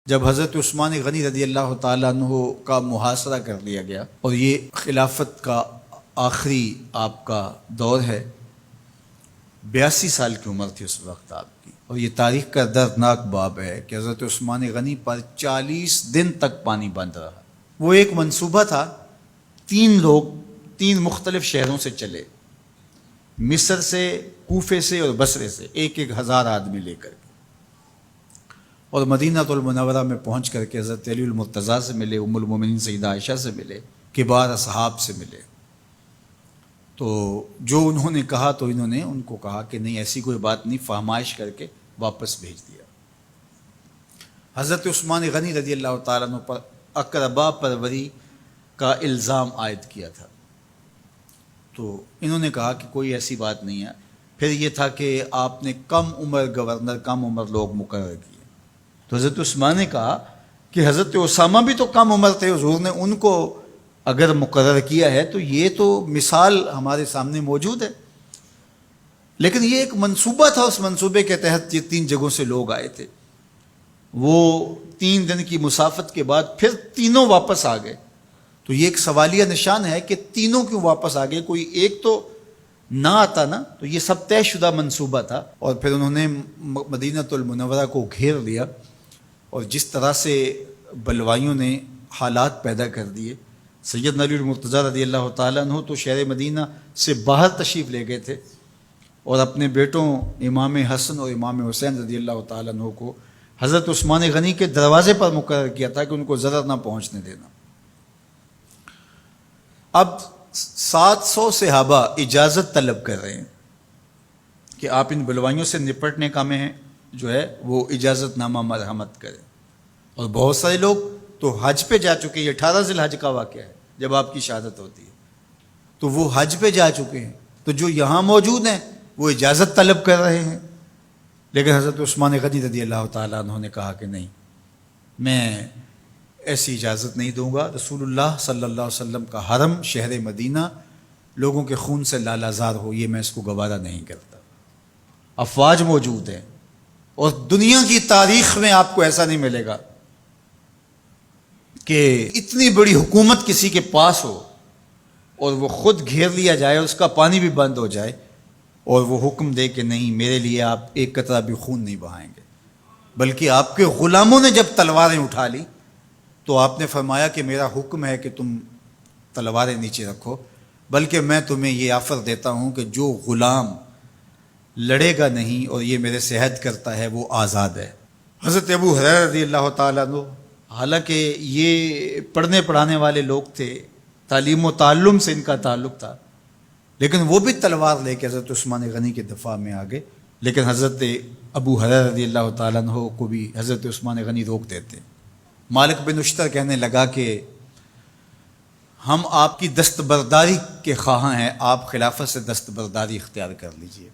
جب حضرت عثمان غنی رضی اللہ تعالیٰ عنہ کا محاصرہ کر لیا گیا اور یہ خلافت کا آخری آپ کا دور ہے، 82 سال کی عمر تھی اس وقت آپ کی، اور یہ تاریخ کا دردناک باب ہے کہ حضرت عثمان غنی پر 40 دن تک پانی بند رہا۔ وہ ایک منصوبہ تھا، 3 لوگ 3 مختلف شہروں سے چلے، مصر سے، کوفے سے اور بصرے سے، 1000 آدمی لے کر کے، اور مدینہ المنورہ میں پہنچ کر کے حضرت علی المرتضیٰ سے ملے، ام المومنین سیدہ عائشہ سے ملے، کبار اصحاب سے ملے۔ تو جو انہوں نے کہا تو انہوں نے ان کو کہا کہ نہیں، ایسی کوئی بات نہیں، فہمائش کر کے واپس بھیج دیا۔ حضرت عثمان غنی رضی اللہ تعالیٰ عنہ پر اقربا پروری کا الزام عائد کیا تھا، تو انہوں نے کہا کہ کوئی ایسی بات نہیں ہے۔ پھر یہ تھا کہ آپ نے کم عمر گورنر، کم عمر لوگ مقرر کیے، تو حضرت عثمان نے کہا کہ حضرت اسامہ بھی تو کم عمر تھے، حضور نے ان کو اگر مقرر کیا ہے تو یہ تو مثال ہمارے سامنے موجود ہے، لیکن یہ ایک منصوبہ تھا، اس منصوبے کے تحت یہ 3 جگہوں سے لوگ آئے تھے۔ وہ 3 دن کی مسافت کے بعد پھر تینوں واپس آ گئے، تو یہ ایک سوالیہ نشان ہے کہ تینوں کیوں واپس آ گئے، کوئی ایک تو نہ آتا نا، تو یہ سب طے شدہ منصوبہ تھا۔ اور پھر انہوں نے مدینہ المنورہ کو گھیر لیا، اور جس طرح سے بلوائیوں نے حالات پیدا کر دیے، سیدنا علی المرتضیٰ رضی اللہ تعالیٰ عنہ تو شہر مدینہ سے باہر تشریف لے گئے تھے، اور اپنے بیٹوں امام حسن اور امام حسین رضی اللہ تعالیٰ عنہ کو حضرت عثمان غنی کے دروازے پر مقرر کیا تھا کہ ان کو ضرر نہ پہنچنے دینا۔ اب 700 صحابہ اجازت طلب کر رہے ہیں کہ آپ ان بلوائیوں سے نپٹنے کا میں جو ہے وہ اجازت نامہ مرحمت کریں، اور بہت سارے لوگ تو حج پہ جا چکے ہیں۔ 18 ذی الحج کا واقعہ ہے جب آپ کی شہادت ہوتی ہے، تو وہ حج پہ جا چکے ہیں، تو جو یہاں موجود ہیں وہ اجازت طلب کر رہے ہیں، لیکن حضرت عثمان غنی رضی اللہ تعالیٰ عنہ نے کہا کہ نہیں، میں ایسی اجازت نہیں دوں گا۔ رسول اللہ صلی اللہ علیہ وسلم کا حرم شہر مدینہ لوگوں کے خون سے لالازار ہو، یہ میں اس کو گوارا نہیں کرتا۔ افواج موجود ہیں، اور دنیا کی تاریخ میں آپ کو ایسا نہیں ملے گا کہ اتنی بڑی حکومت کسی کے پاس ہو اور وہ خود گھیر لیا جائے، اس کا پانی بھی بند ہو جائے، اور وہ حکم دے کہ نہیں، میرے لیے آپ ایک قطرہ بھی خون نہیں بہائیں گے۔ بلکہ آپ کے غلاموں نے جب تلواریں اٹھا لی تو آپ نے فرمایا کہ میرا حکم ہے کہ تم تلواریں نیچے رکھو، بلکہ میں تمہیں یہ آفر دیتا ہوں کہ جو غلام لڑے گا نہیں اور یہ میرے سے عہد کرتا ہے وہ آزاد ہے۔ حضرت ابو ہریرہ رضی اللہ تعالیٰ عنہ، حالانکہ یہ پڑھنے پڑھانے والے لوگ تھے، تعلیم و تعلم سے ان کا تعلق تھا، لیکن وہ بھی تلوار لے کے حضرت عثمان غنی کے دفاع میں آ گئے، لیکن حضرت ابو ہریرہ رضی اللہ تعالیٰ عنہ کو بھی حضرت عثمان غنی روک دیتے۔ مالک بن اشتر کہنے لگا کہ ہم آپ کی دستبرداری کے خواہاں ہیں، آپ خلافت سے دستبرداری اختیار کر لیجئے۔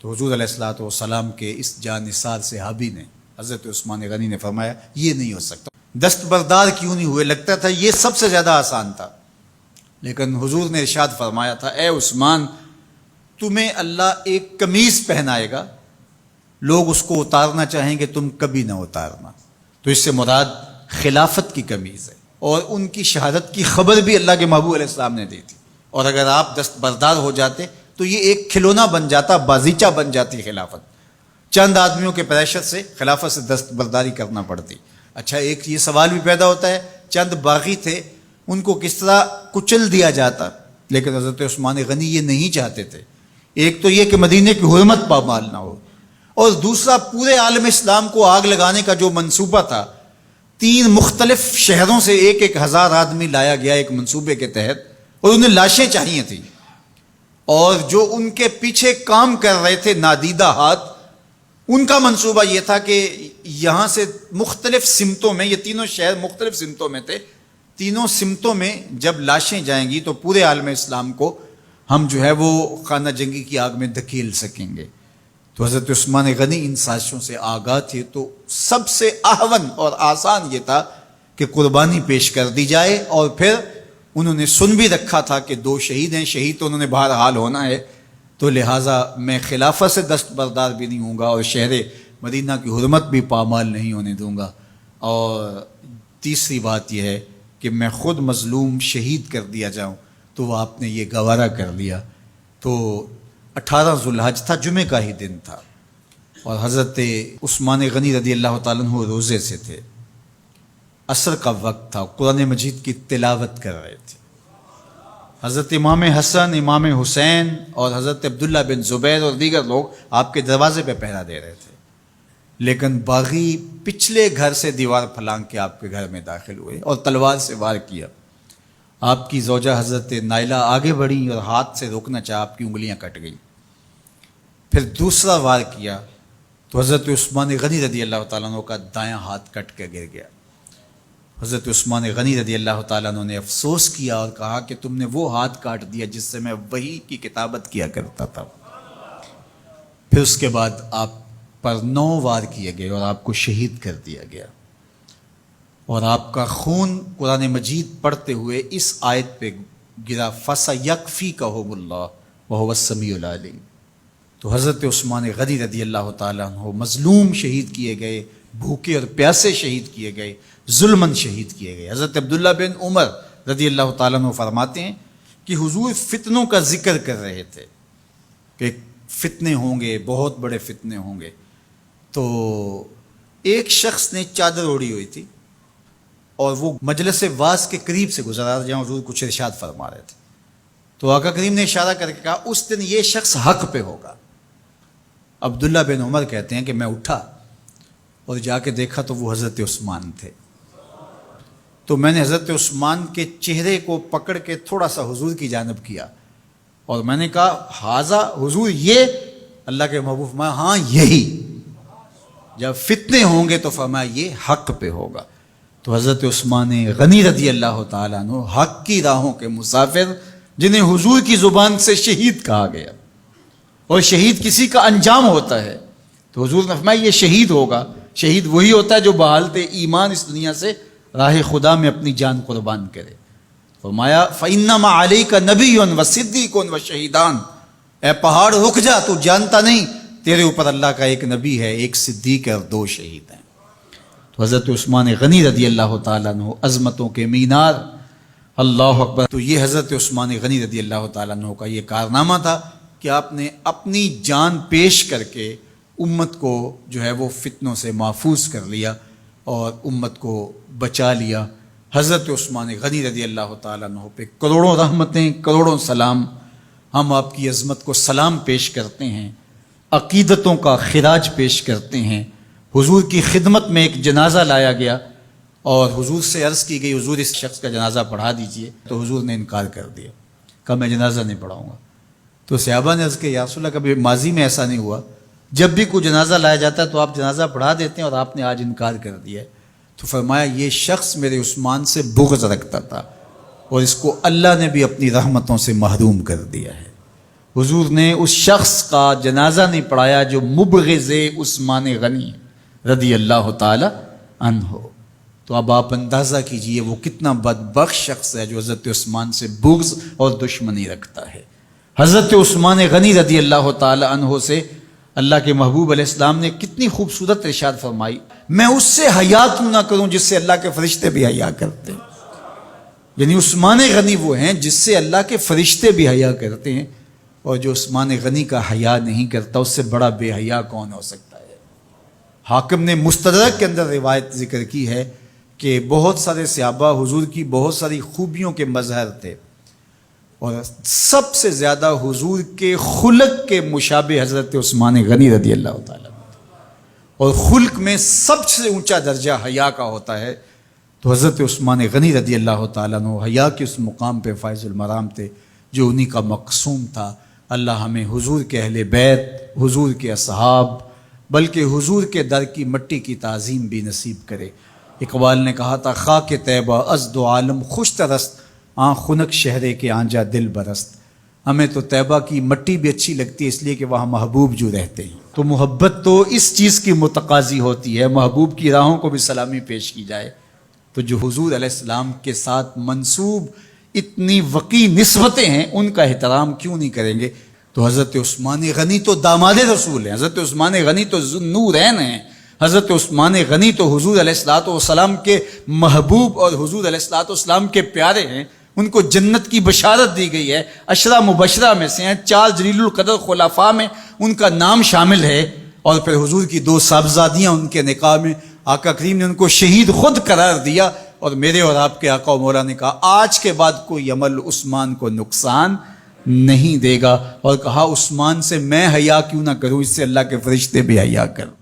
تو حضور علیہ الصلوۃ والسلام کے اس جانثار صحابی نے، حضرت عثمان غنی نے فرمایا یہ نہیں ہو سکتا۔ دستبردار کیوں نہیں ہوئے؟ لگتا تھا یہ سب سے زیادہ آسان تھا، لیکن حضور نے ارشاد فرمایا تھا، اے عثمان، تمہیں اللہ ایک قمیض پہنائے گا، لوگ اس کو اتارنا چاہیں گے، تم کبھی نہ اتارنا۔ تو اس سے مراد خلافت کی قمیض ہے، اور ان کی شہادت کی خبر بھی اللہ کے محبوب علیہ السلام نے دی تھی، اور اگر آپ دستبردار ہو جاتے تو یہ ایک کھلونا بن جاتا، بازیچہ بن جاتی خلافت۔ چند آدمیوں کے پریشر سے خلافت سے دستبرداری کرنا پڑتی۔ اچھا، ایک یہ سوال بھی پیدا ہوتا ہے، چند باغی تھے، ان کو کس طرح کچل دیا جاتا؟ لیکن حضرت عثمان غنی یہ نہیں چاہتے تھے۔ ایک تو یہ کہ مدینے کی حرمت پامال نہ ہو، اور دوسرا پورے عالم اسلام کو آگ لگانے کا جو منصوبہ تھا، 3 مختلف شہروں سے 1000 آدمی لایا گیا ایک منصوبے کے تحت، اور انہیں لاشیں چاہیے تھیں، اور جو ان کے پیچھے کام کر رہے تھے نادیدہ ہاتھ، ان کا منصوبہ یہ تھا کہ یہاں سے مختلف سمتوں میں، یہ تینوں شہر مختلف سمتوں میں تھے، تینوں سمتوں میں جب لاشیں جائیں گی تو پورے عالم اسلام کو ہم جو ہے وہ خانہ جنگی کی آگ میں دھکیل سکیں گے۔ تو حضرت عثمان غنی ان سازشوں سے آگاہ تھے، تو سب سے اہون اور آسان یہ تھا کہ قربانی پیش کر دی جائے، اور پھر انہوں نے سن بھی رکھا تھا کہ 2 شہید ہیں، شہید تو انہوں نے بہرحال ہونا ہے، تو لہٰذا میں خلافت سے دستبردار بھی نہیں ہوں گا، اور شہر مدینہ کی حرمت بھی پامال نہیں ہونے دوں گا۔ اور تیسری بات یہ ہے کہ میں خود مظلوم شہید کر دیا جاؤں، تو وہ آپ نے یہ گوارا کر لیا۔ تو 18 ذوالحج تھا، جمعے کا ہی دن تھا، اور حضرت عثمان غنی رضی اللہ تعالیٰ عنہ روزے سے تھے، عصر کا وقت تھا، قرآن مجید کی تلاوت کر رہے تھے۔ حضرت امام حسن، امام حسین اور حضرت عبداللہ بن زبیر اور دیگر لوگ آپ کے دروازے پہ پہرا دے رہے تھے، لیکن باغی پچھلے گھر سے دیوار پھلانگ کے آپ کے گھر میں داخل ہوئے اور تلوار سے وار کیا۔ آپ کی زوجہ حضرت نائلہ آگے بڑھی اور ہاتھ سے روکنا چاہا، آپ کی انگلیاں کٹ گئیں۔ پھر دوسرا وار کیا تو حضرت عثمان غنی رضی اللہ تعالیٰ عنہ کا دایاں ہاتھ کٹ کے گر گیا۔ حضرت عثمان غنی رضی اللہ تعالیٰ عنہ نے افسوس کیا اور کہا کہ تم نے وہ ہاتھ کاٹ دیا جس سے میں وحی کی کتابت کیا کرتا تھا۔ پھر اس کے بعد آپ پر 9 وار کیے گئے اور آپ کو شہید کر دیا گیا، اور آپ کا خون قرآن مجید پڑھتے ہوئے اس آیت پہ گرا، فَسَيَكْفِيكَهُمُ اللَّهُ وَهُوَ السَّمِيعُ الْعَلِيمُ۔ تو حضرت عثمان غنی رضی اللہ تعالیٰ عنہ مظلوم شہید کیے گئے، بھوکے اور پیاسے شہید کیے گئے، ظلماً شہید کیے گئے۔ حضرت عبداللہ بن عمر رضی اللہ تعالیٰ عنہ فرماتے ہیں کہ حضور فتنوں کا ذکر کر رہے تھے کہ فتنے ہوں گے، بہت بڑے فتنے ہوں گے۔ تو ایک شخص نے چادر اوڑھی ہوئی تھی اور وہ مجلس واعظ کے قریب سے گزرا جہاں حضور کچھ ارشاد فرما رہے تھے، تو آقا کریم نے اشارہ کر کے کہا اس دن یہ شخص حق پہ ہوگا۔ عبداللہ بن عمر کہتے ہیں کہ میں اٹھا اور جا کے دیکھا تو وہ حضرت عثمان تھے۔ تو میں نے حضرت عثمان کے چہرے کو پکڑ کے تھوڑا سا حضور کی جانب کیا اور میں نے کہا حاذا، حضور یہ؟ اللہ کے محبوب فرمایا ہاں یہی، جب فتنے ہوں گے تو فرمایا یہ حق پہ ہوگا۔ تو حضرت عثمان غنی رضی اللہ تعالیٰ عنہ حق کی راہوں کے مسافر، جنہیں حضور کی زبان سے شہید کہا گیا، اور شہید کسی کا انجام ہوتا ہے، تو حضور نے فرمایا یہ شہید ہوگا۔ شہید وہی ہوتا ہے جو بحالت ایمان اس دنیا سے راہ خدا میں اپنی جان قربان کرے۔ فرمایا فَإِنَّمَا عَلَيْكَ نَبِيٌّ وَصِدِّيقٌ وَشَهِيدَانِ، اے پہاڑ رک جا، تو جانتا نہیں تیرے اوپر اللہ کا ایک نبی ہے، ایک صدیق ہے اور 2 شہید ہیں۔ تو حضرت عثمان غنی رضی اللہ تعالیٰ عنہ عظمتوں کے مینار، اللہ اکبر۔ تو یہ حضرت عثمان غنی رضی اللہ تعالیٰ عنہ کا یہ کارنامہ تھا کہ آپ نے اپنی جان پیش کر کے امت کو جو ہے وہ فتنوں سے محفوظ کر لیا اور امت کو بچا لیا۔ حضرت عثمان غنی رضی اللہ تعالیٰ عنہ پہ کروڑوں رحمتیں، کروڑوں سلام۔ ہم آپ کی عظمت کو سلام پیش کرتے ہیں، عقیدتوں کا خراج پیش کرتے ہیں۔ حضور کی خدمت میں ایک جنازہ لایا گیا اور حضور سے عرض کی گئی حضور اس شخص کا جنازہ پڑھا دیجئے، تو حضور نے انکار کر دیا، کہا میں جنازہ نہیں پڑھاؤں گا۔ تو صحابہ نے عرض کیا یا رسول اللہ کبھی ماضی میں ایسا نہیں ہوا، جب بھی کوئی جنازہ لایا جاتا ہے تو آپ جنازہ پڑھا دیتے ہیں اور آپ نے آج انکار کر دیا ہے؟ تو فرمایا یہ شخص میرے عثمان سے بغض رکھتا تھا اور اس کو اللہ نے بھی اپنی رحمتوں سے محروم کر دیا ہے۔ حضور نے اس شخص کا جنازہ نہیں پڑھایا جو مبغض عثمان غنی رضی اللہ تعالی عنہ۔ تو اب آپ اندازہ کیجئے وہ کتنا بدبخت شخص ہے جو حضرت عثمان سے بغض اور دشمنی رکھتا ہے۔ حضرت عثمان غنی رضی اللہ تعالی عنہ سے اللہ کے محبوب علیہ السلام نے کتنی خوبصورت ارشاد فرمائی، میں اس سے حیا کیوں نہ کروں جس سے اللہ کے فرشتے بھی حیا کرتے ہیں۔ یعنی عثمان غنی وہ ہیں جس سے اللہ کے فرشتے بھی حیا کرتے ہیں، اور جو عثمان غنی کا حیا نہیں کرتا اس سے بڑا بے حیا کون ہو سکتا ہے۔ حاکم نے مستدرک کے اندر روایت ذکر کی ہے کہ بہت سارے صحابہ حضور کی بہت ساری خوبیوں کے مظہر تھے، اور سب سے زیادہ حضور کے خلق کے مشابہ حضرت عثمان غنی رضی اللہ تعالیٰ، اور خلق میں سب سے اونچا درجہ حیا کا ہوتا ہے۔ تو حضرت عثمان غنی رضی اللہ تعالیٰ عنہ حیا کے اس مقام پہ فائز المرام تھے جو انہی کا مقصوم تھا۔ اللہ ہمیں حضور کے اہل بیت، حضور کے اصحاب، بلکہ حضور کے در کی مٹی کی تعظیم بھی نصیب کرے۔ اقبال نے کہا تھا خاک طیبہ از دو عالم خوش ترست، آن خنک شہرے کے آنجا دل برست۔ ہمیں تو طیبہ کی مٹی بھی اچھی لگتی ہے اس لیے کہ وہاں محبوب جو رہتے ہیں۔ تو محبت تو اس چیز کی متقاضی ہوتی ہے، محبوب کی راہوں کو بھی سلامی پیش کی جائے۔ تو جو حضور علیہ السلام کے ساتھ منسوب اتنی وقی نسبتیں ہیں ان کا احترام کیوں نہیں کریں گے؟ تو حضرت عثمان غنی تو داماد رسول ہیں، حضرت عثمان غنی تو ذو النورین ہیں، حضرت عثمان غنی تو حضور علیہ الصلوۃ والسلام کے محبوب اور حضور علیہ الصلوۃ والسلام کے پیارے ہیں، ان کو جنت کی بشارت دی گئی ہے، عشرہ مبشرہ میں سے ہیں، 4 جلیل القدر خلفاء میں ان کا نام شامل ہے، اور پھر حضور کی 2 صاحبزادیاں ان کے نکاح میں آقا کریم نے ان کو شہید خود قرار دیا، اور میرے اور آپ کے آقا و مولا نے کہا آج کے بعد کوئی عمل عثمان کو نقصان نہیں دے گا، اور کہا عثمان سے میں حیا کیوں نہ کروں، اس سے اللہ کے فرشتے بھی حیا کریں۔